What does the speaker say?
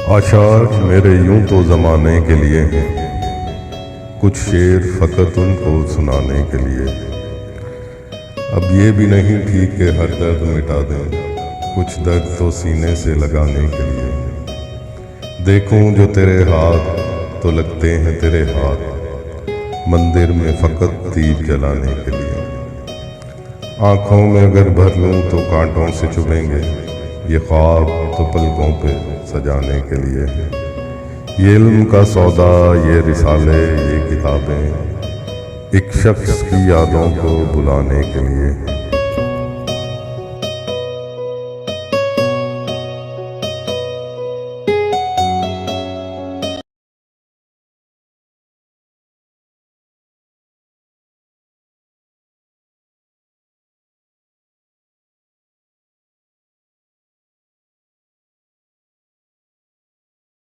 आशार मेरे यूं तो ज़माने के लिए हैं, कुछ शेर फ़कत उनको सुनाने के लिए। अब ये भी नहीं ठीक कि हर दर्द मिटा दें, कुछ दर्द तो सीने से लगाने के लिए। देखूं जो तेरे हाथ तो लगते हैं तेरे हाथ, मंदिर में फ़कत दीप जलाने के लिए। आँखों में अगर भर लूं तो कांटों से चुभेंगे, ये ख्वाब तो पलकों पे सजाने के लिए है। ये इल्म का सौदा, ये रिसाले, ये किताबें एक शख्स की यादों को बुलाने के लिए।